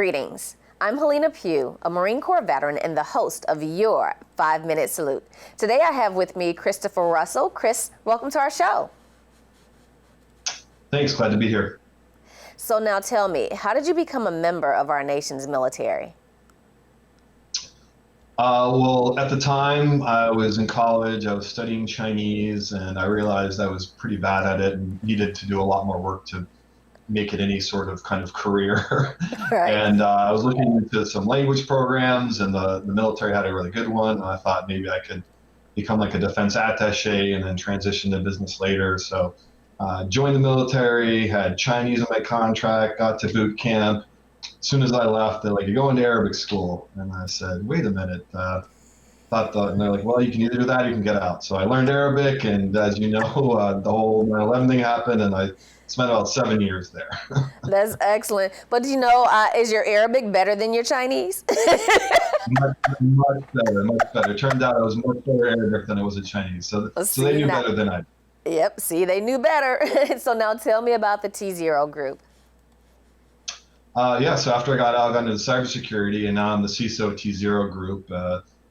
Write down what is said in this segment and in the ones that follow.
Greetings. I'm Hellena Pugh, a Marine Corps veteran and the host of your 5-Minute Salute. Today I have with me Christopher Russell. Chris, welcome to our show. Thanks, glad to be here. So now tell me, how did you become a member of our nation's military? Well, at the time I was in college, I was studying Chinese, and I realized I was pretty bad at it and needed to do a lot more work to make it any sort of kind of career. Right. And I was looking into some language programs, and the military had a really good one. And I thought maybe I could become like a defense attaché and then transition to business later. So joined the military, had Chinese in my contract, got to boot camp. As soon as I left, they're like, "You're going to Arabic school." And I said, "Wait a minute." And they're like, "Well, you can either do that or you can get out." So I learned Arabic, and as you know, the whole 9/11 thing happened, and I spent about 7 years there. That's excellent. But you know, is your Arabic better than your Chinese? much better, much better. Turned out I was much better Arabic than I was at Chinese. So they knew better than I did. Yep, see, they knew better. So now tell me about the tZero group. Yeah, so after I got out, I got into cybersecurity, and now I'm the CISO tZero group.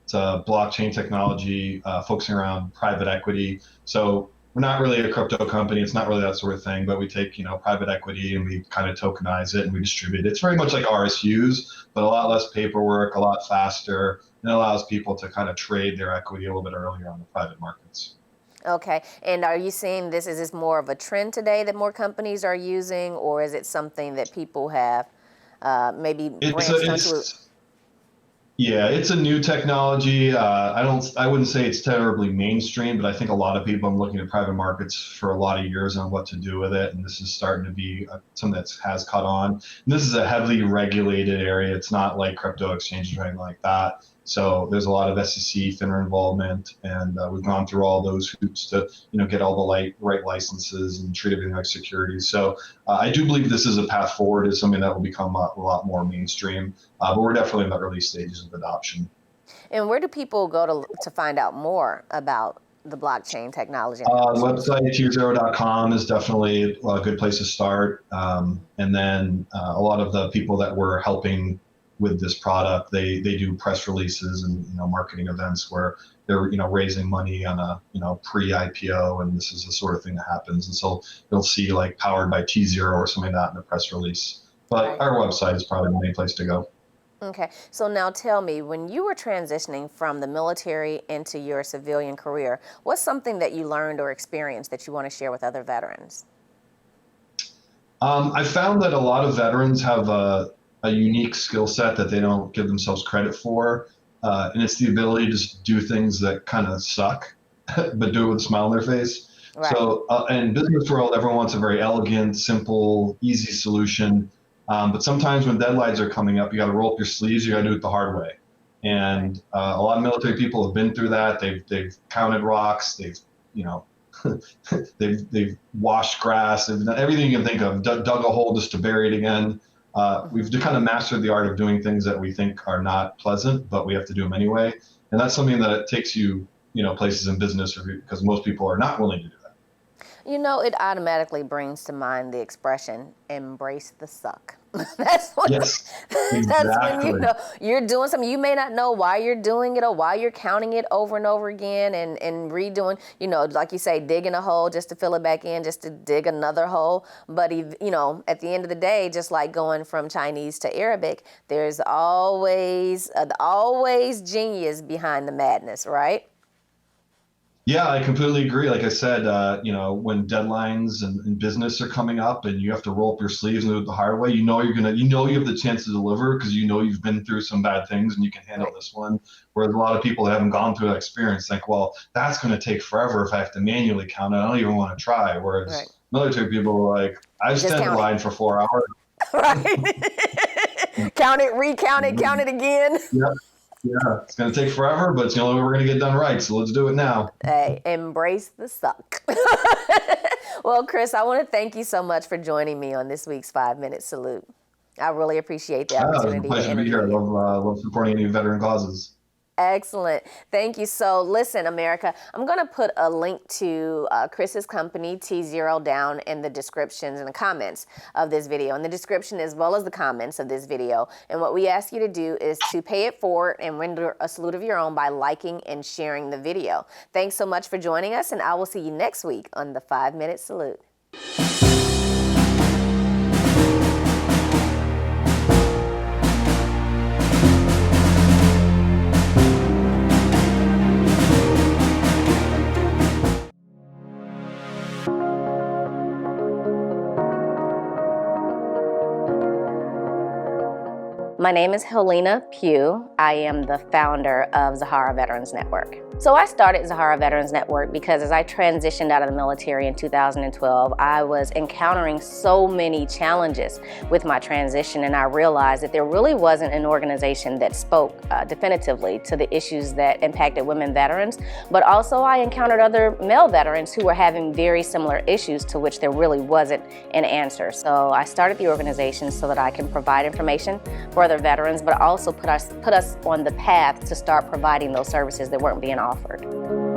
It's a blockchain technology focusing around private equity. So we're not really a crypto company. It's not really that sort of thing, but we take, private equity and we kind of tokenize it and we distribute it. It's very much like RSUs, but a lot less paperwork, a lot faster, and it allows people to kind of trade their equity a little bit earlier on the private markets. Okay, and are you seeing is this more of a trend today that more companies are using, or is it something that people have maybe branched onto? Yeah, it's a new technology. I wouldn't say it's terribly mainstream, but I think a lot of people have been looking at private markets for a lot of years on what to do with it, and this is starting to be something that has caught on. And this is a heavily regulated area. It's not like crypto exchanges or anything like that. So there's a lot of SEC, FINRA involvement, and we've gone through all those hoops to, get all the right licenses and treat everything like security. So I do believe this is a path forward. It's something that will become a lot more mainstream, but we're definitely in the early stages of adoption. And where do people go to find out more about the blockchain technology? The website tZero.com is definitely a good place to start. And then a lot of the people that we're helping with this product, they do press releases and marketing events where they're raising money on a pre-IPO, and this is the sort of thing that happens. And so you'll see like powered by tZero or something like that in a press release. But right. Our website is probably the main place to go. Okay, so now tell me, when you were transitioning from the military into your civilian career, what's something that you learned or experienced that you want to share with other veterans? I found that a lot of veterans have a unique skill set that they don't give themselves credit for. And it's the ability to just do things that kind of suck, but do it with a smile on their face. Right. So in business world, everyone wants a very elegant, simple, easy solution. But sometimes when deadlines are coming up, you got to roll up your sleeves. You got to do it the hard way. And a lot of military people have been through that. They've counted rocks. They've they've washed grass. They've done everything you can think of. Dug a hole just to bury it again. We've kind of mastered the art of doing things that we think are not pleasant, but we have to do them anyway. And that's something that takes you, places in business because most people are not willing to do that. It automatically brings to mind the expression, embrace the suck. That's what, yes, exactly. That's when you're doing something. You may not know why you're doing it or why you're counting it over and over again and redoing, like you say, digging a hole just to fill it back in, just to dig another hole. But, at the end of the day, just like going from Chinese to Arabic, there's always genius behind the madness, right? Yeah, I completely agree. Like I said, when deadlines and business are coming up and you have to roll up your sleeves and do it the hard way, you have the chance to deliver because you've been through some bad things and you can handle this one. Whereas a lot of people that haven't gone through that experience think, well, that's going to take forever if I have to manually count it. I don't even want to try. Whereas military people are like, I've stand in line for 4 hours. Right. Count it, recount it, count it again. Yep. Yeah, it's going to take forever, but it's the only way we're going to get done right, so let's do it now. Hey, embrace the suck. Well, Chris, I want to thank you so much for joining me on this week's 5-Minute Salute. I really appreciate the opportunity. It's a pleasure to be here. I love supporting any veteran causes. Excellent. Thank you. So listen, America, I'm going to put a link to Chris's company, tZero, down in the descriptions and the comments of this video, in the description as well as the comments of this video. And what we ask you to do is to pay it forward and render a salute of your own by liking and sharing the video. Thanks so much for joining us, and I will see you next week on the 5-Minute Salute. My name is Hellena Pugh. I am the founder of ZaharaVets Network. So I started ZaharaVets Network because as I transitioned out of the military in 2012, I was encountering so many challenges with my transition, and I realized that there really wasn't an organization that spoke definitively to the issues that impacted women veterans, but also I encountered other male veterans who were having very similar issues to which there really wasn't an answer. So I started the organization so that I can provide information for other veterans, but also put us on the path to start providing those services that weren't being offered.